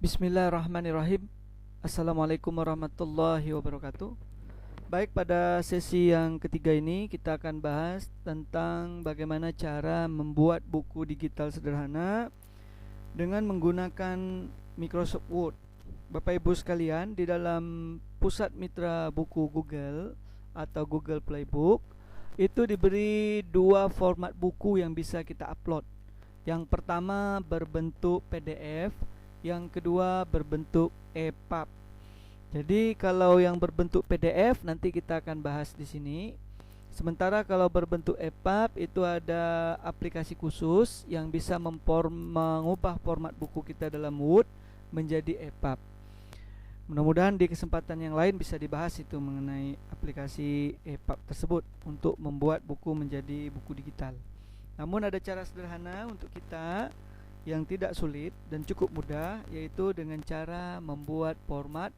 Bismillahirrahmanirrahim. Assalamualaikum warahmatullahi wabarakatuh. Baik, pada sesi yang ketiga ini kita akan bahas tentang bagaimana cara membuat buku digital sederhana dengan menggunakan Microsoft Word. Bapak Ibu sekalian, di dalam pusat mitra buku Google atau Google Playbook itu diberi dua format buku yang bisa kita upload. Yang pertama berbentuk PDF, yang kedua berbentuk EPUB. Jadi kalau yang berbentuk PDF nanti kita akan bahas di sini. Sementara kalau berbentuk EPUB itu ada aplikasi khusus yang bisa mengubah format buku kita dalam Word menjadi EPUB. Mudah-mudahan di kesempatan yang lain bisa dibahas itu mengenai aplikasi EPUB tersebut untuk membuat buku menjadi buku digital. Namun ada cara sederhana untuk kita yang tidak sulit dan cukup mudah, yaitu dengan cara membuat format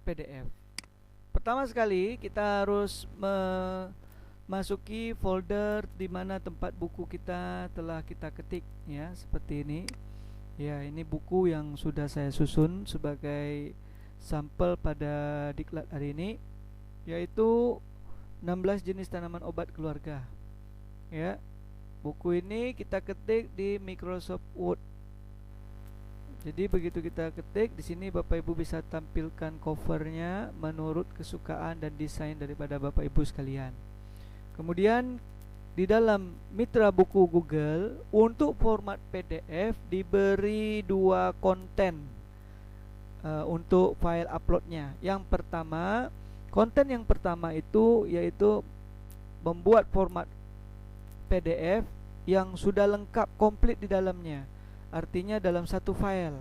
PDF. Pertama sekali kita harus memasuki folder di mana tempat buku kita telah kita ketik, ya, seperti ini. Ya, ini buku yang sudah saya susun sebagai sampel pada diklat hari ini, yaitu 16 jenis tanaman obat keluarga. Ya, buku ini kita ketik di Microsoft Word. Jadi begitu kita ketik di sini, Bapak Ibu bisa tampilkan covernya menurut kesukaan dan desain daripada Bapak Ibu sekalian. Kemudian di dalam mitra buku Google untuk format PDF diberi dua konten untuk file uploadnya. Yang pertama, konten yang pertama itu yaitu membuat format PDF yang sudah lengkap komplit di dalamnya. Artinya dalam satu file,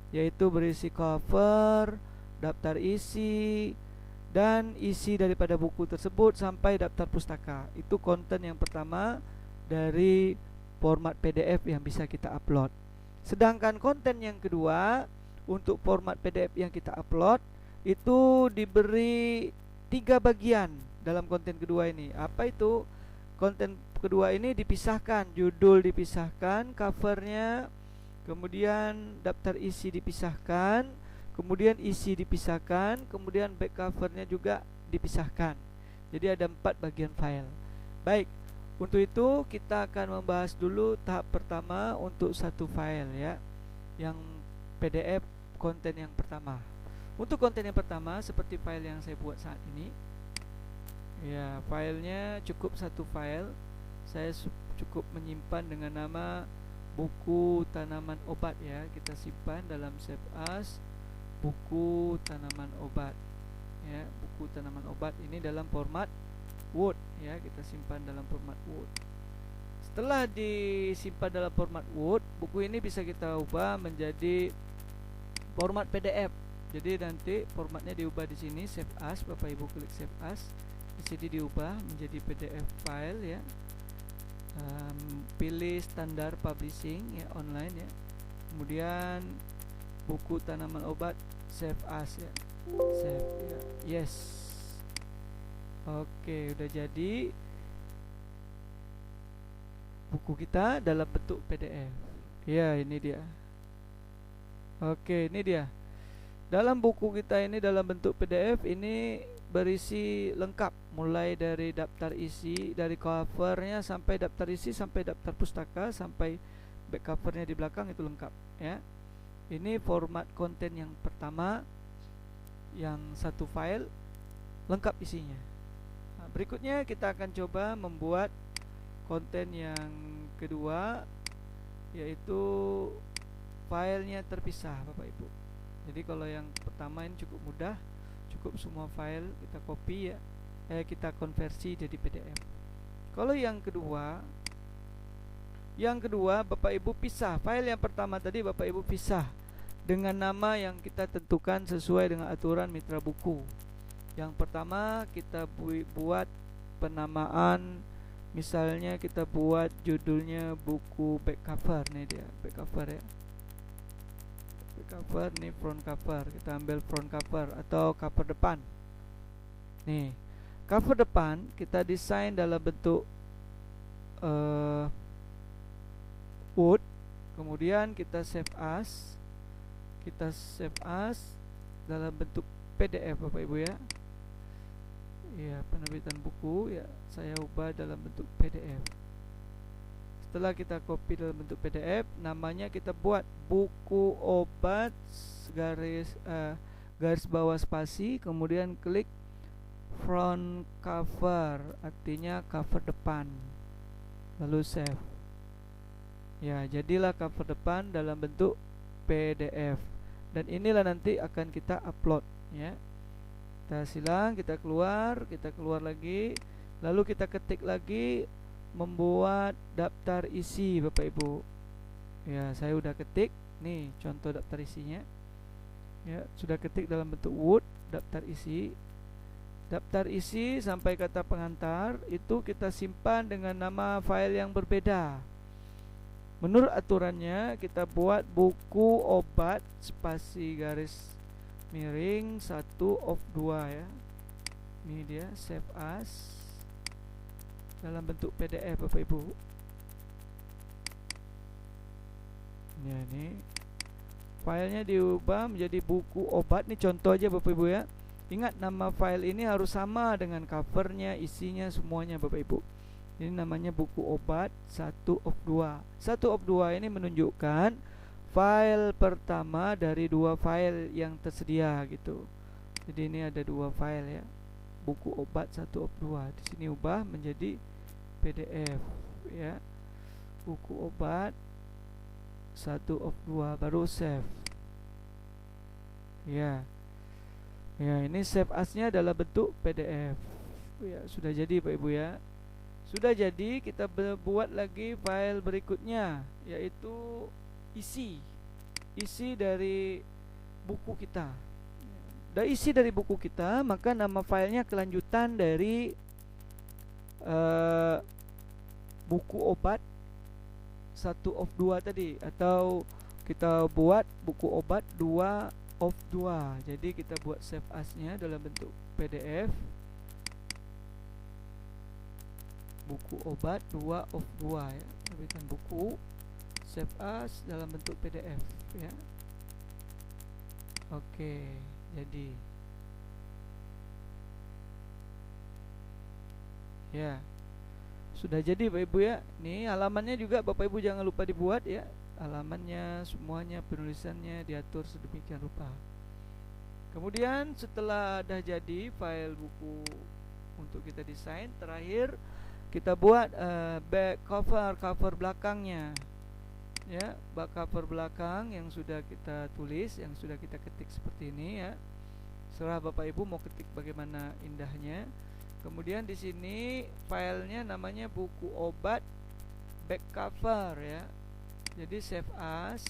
yaitu berisi cover, daftar isi, dan isi daripada buku tersebut sampai daftar pustaka. Itu konten yang pertama dari format PDF yang bisa kita upload. Sedangkan konten yang kedua untuk format PDF yang kita upload itu diberi 3 bagian dalam konten kedua ini. Apa itu? Konten kedua ini dipisahkan, judul dipisahkan, covernya, kemudian daftar isi dipisahkan, kemudian isi dipisahkan, kemudian back covernya juga dipisahkan. Jadi ada 4 bagian file. Baik, untuk itu kita akan membahas dulu tahap pertama untuk satu file, ya, yang PDF konten yang pertama. Untuk konten yang pertama seperti file yang saya buat saat ini, ya, filenya cukup satu file. Saya cukup menyimpan dengan nama buku tanaman obat, ya. Kita simpan dalam save as buku tanaman obat, ya. Buku tanaman obat ini dalam format Word, ya. Kita simpan dalam format Word. Setelah disimpan dalam format Word, buku ini bisa kita ubah menjadi format PDF. Jadi nanti formatnya diubah di sini, save as. Bapak Ibu klik save as. Di sini diubah menjadi PDF file, ya. Pilih standar publishing, ya, online, ya. Kemudian buku tanaman obat, save as, ya. Save, ya. Yes. Oke, udah jadi buku kita dalam bentuk PDF. Ya, ini dia. Oke, ini dia. Dalam buku kita ini dalam bentuk PDF ini berisi lengkap, mulai dari daftar isi, dari covernya sampai daftar isi, sampai daftar pustaka, sampai back covernya di belakang, itu lengkap, ya. Ini format konten yang pertama, yang satu file lengkap isinya. Nah, berikutnya kita akan coba membuat konten yang kedua, yaitu filenya terpisah, Bapak Ibu. Jadi kalau yang pertama ini cukup mudah, cukup semua file kita copy, ya, kita konversi jadi PDF. Kalau yang kedua Bapak Ibu pisah. File yang pertama tadi Bapak Ibu pisah dengan nama yang kita tentukan sesuai dengan aturan mitra buku. Yang pertama kita buat penamaan, misalnya kita buat judulnya buku back cover. Nih dia back cover, ya. Cover nih, front cover, kita ambil front cover atau cover depan. Nih, cover depan kita desain dalam bentuk Word, Kemudian kita save as. Kita save as dalam bentuk PDF Bapak Ibu ya. Ya, penerbitan buku ya saya ubah dalam bentuk PDF. Setelah kita copy dalam bentuk PDF, namanya kita buat buku obat garis bawah spasi, kemudian klik front cover, artinya cover depan, lalu save. Ya, jadilah cover depan dalam bentuk PDF. Dan inilah nanti akan kita upload ya. Kita silang, kita keluar lagi, lalu kita ketik lagi membuat daftar isi Bapak Ibu. Ya, saya udah ketik. Nih contoh daftar isinya. Ya, sudah ketik dalam bentuk Word, daftar isi. Daftar isi sampai kata pengantar itu kita simpan dengan nama file yang berbeda. Menurut aturannya kita buat buku obat spasi garis miring 1 of 2 ya. Ini dia save as dalam bentuk PDF Bapak Ibu. Ya, ini filenya diubah menjadi buku obat. Ini contoh aja Bapak Ibu ya. Ingat nama file ini harus sama dengan covernya, isinya, semuanya Bapak Ibu. Ini namanya buku obat 1 of 2. 1 of 2 ini menunjukkan file pertama dari 2 file yang tersedia gitu. Jadi ini ada 2 file ya. Buku obat 1 of 2. Di sini ubah menjadi PDF ya. Buku obat 1 of 2, baru save. Ya. Ya, ini save as-nya dalam bentuk PDF. Ya, sudah jadi Pak Ibu ya. Sudah jadi, kita buat lagi file berikutnya, yaitu isi dari buku kita. Dan isi dari buku kita, maka nama filenya kelanjutan dari buku obat 1 of 2 tadi, atau kita buat buku obat 2 of 2. Jadi kita buat save as-nya dalam bentuk PDF. Buku obat 2 of 2 ya. Penerbitan buku, save as dalam bentuk PDF ya. Oke, jadi ya, sudah jadi Bapak Ibu ya. Nih halamannya juga Bapak Ibu jangan lupa dibuat ya. Halamannya semuanya, penulisannya diatur sedemikian rupa. Kemudian setelah dah jadi file buku untuk kita desain, terakhir kita buat back cover belakangnya ya. Back cover belakang yang sudah kita tulis, yang sudah kita ketik seperti ini ya. Serah Bapak Ibu mau ketik bagaimana indahnya. Kemudian di sini filenya namanya buku obat back cover ya. Jadi save as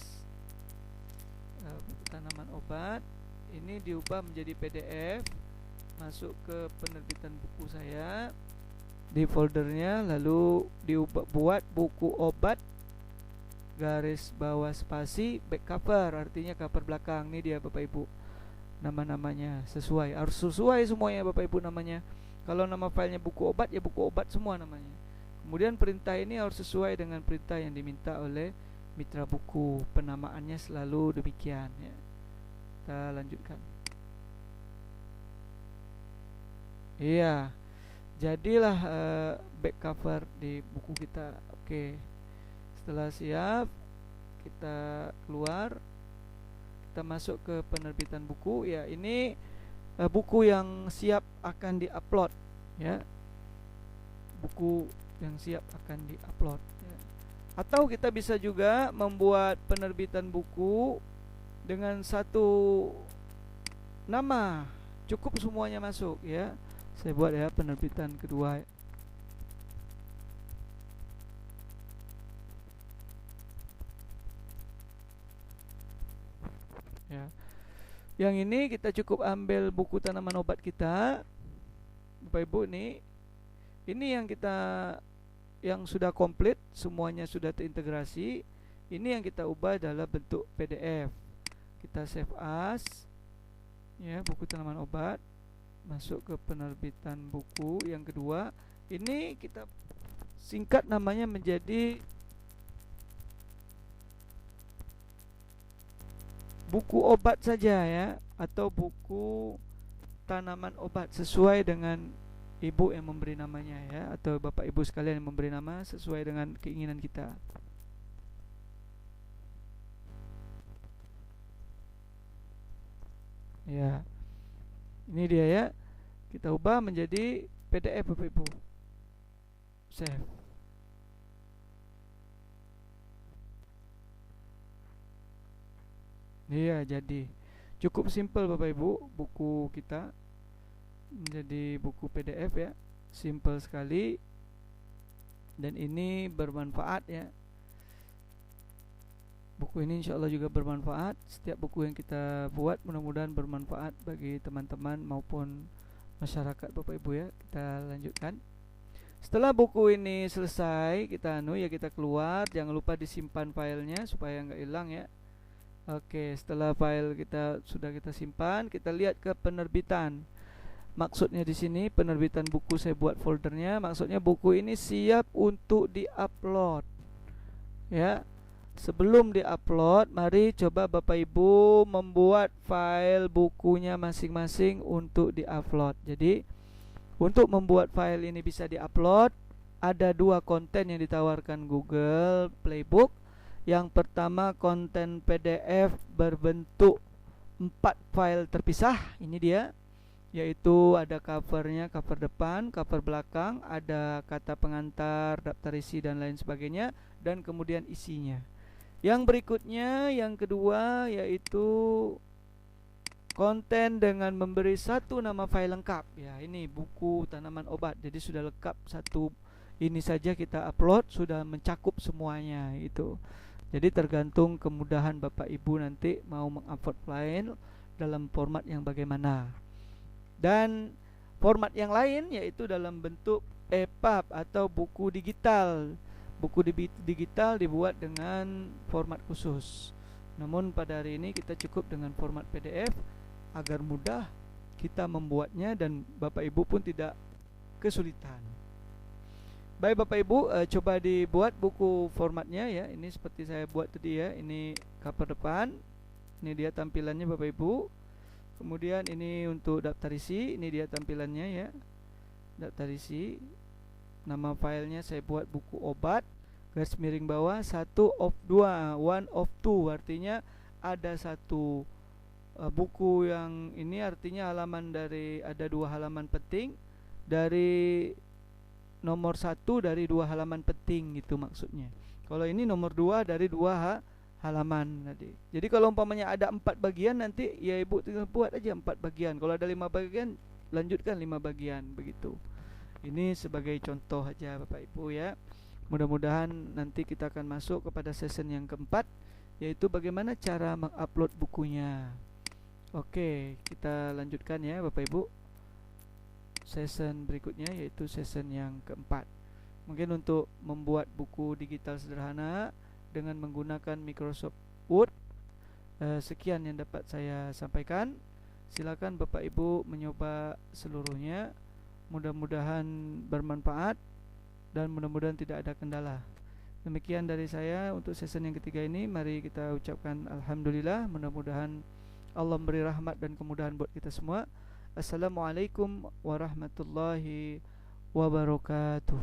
buku tanaman obat ini diubah menjadi PDF, masuk ke penerbitan buku saya di foldernya, lalu diubah buat buku obat garis bawah spasi back cover, artinya cover belakang. Ini dia Bapak Ibu, nama-namanya sesuai, harus sesuai semuanya Bapak Ibu namanya. Kalau nama filenya buku obat ya buku obat semua namanya. Kemudian perintah ini harus sesuai dengan perintah yang diminta oleh mitra buku. Penamaannya selalu demikian ya. Kita lanjutkan. Iya, jadilah back cover di buku kita. Oke, setelah siap kita keluar, kita masuk ke penerbitan buku ya. Ini buku yang siap akan diupload ya. Buku yang siap akan diupload ya. Atau kita bisa juga membuat penerbitan buku dengan satu nama, cukup semuanya masuk ya. Saya buat ya penerbitan kedua ya. Yang ini kita cukup ambil buku tanaman obat kita Bapak Ibu nih. Ini yang kita yang sudah komplit, semuanya sudah terintegrasi. Ini yang kita ubah dalam bentuk PDF. Kita save as ya, buku tanaman obat, masuk ke penerbitan buku yang kedua. Ini kita singkat namanya menjadi buku obat saja ya, atau buku tanaman obat sesuai dengan ibu yang memberi namanya ya, atau bapak ibu sekalian yang memberi nama sesuai dengan keinginan kita. Ya, ini dia ya. Kita ubah menjadi PDF bapak ibu. Save. Iya, jadi cukup simple bapak ibu buku kita menjadi buku PDF ya, simple sekali, dan ini bermanfaat ya. Buku ini insya Allah juga bermanfaat. Setiap buku yang kita buat mudah-mudahan bermanfaat bagi teman-teman maupun masyarakat bapak ibu ya. Kita lanjutkan. Setelah buku ini selesai, kita kita keluar. Jangan lupa disimpan filenya supaya nggak hilang ya. Oke, setelah file sudah kita simpan, kita lihat ke penerbitan. Maksudnya di sini penerbitan buku, saya buat foldernya. Maksudnya buku ini siap untuk diupload ya. Sebelum diupload, mari coba bapak ibu membuat file bukunya masing-masing untuk diupload. Jadi untuk membuat file ini bisa diupload, ada dua konten yang ditawarkan Google Playbook. Yang pertama konten PDF berbentuk 4 file terpisah. Ini dia, yaitu ada covernya, cover depan, cover belakang, ada kata pengantar, daftar isi dan lain sebagainya, dan kemudian isinya. Yang berikutnya, yang kedua, yaitu konten dengan memberi satu nama file lengkap. Ya, ini buku tanaman obat. Jadi sudah lengkap satu ini saja kita upload, sudah mencakup semuanya itu. Jadi tergantung kemudahan Bapak Ibu nanti mau mengupload file dalam format yang bagaimana. Dan format yang lain yaitu dalam bentuk EPUB atau buku digital. Buku digital dibuat dengan format khusus. Namun pada hari ini kita cukup dengan format PDF agar mudah kita membuatnya dan Bapak Ibu pun tidak kesulitan. Baik Bapak Ibu, coba dibuat buku formatnya ya. Ini seperti saya buat tadi ya. Ini cover depan. Ini dia tampilannya Bapak Ibu. Kemudian ini untuk daftar isi. Ini dia tampilannya ya. Daftar isi. Nama filenya saya buat buku obat, garis miring bawah 1 of 2, 1 of 2, artinya ada satu buku yang ini, artinya halaman dari ada 2 halaman penting dari nomor 1 dari 2 halaman penting gitu maksudnya. Kalau ini nomor 2 dari 2 halaman tadi. Jadi kalau umpamanya ada 4 bagian, nanti ya ibu tinggal buat aja 4 bagian. Kalau ada 5 bagian, lanjutkan 5 bagian begitu. Ini sebagai contoh aja Bapak Ibu ya. Mudah-mudahan nanti kita akan masuk kepada season yang keempat, yaitu bagaimana cara mengupload bukunya. Oke, kita lanjutkan ya Bapak Ibu. Season berikutnya yaitu season yang keempat. Mungkin untuk membuat buku digital sederhana dengan menggunakan Microsoft Word, sekian yang dapat saya sampaikan. Silakan Bapak Ibu mencoba seluruhnya. Mudah-mudahan bermanfaat dan mudah-mudahan tidak ada kendala. Demikian dari saya untuk season yang ketiga ini. Mari kita ucapkan alhamdulillah. Mudah-mudahan Allah memberi rahmat dan kemudahan buat kita semua. Assalamualaikum warahmatullahi wabarakatuh.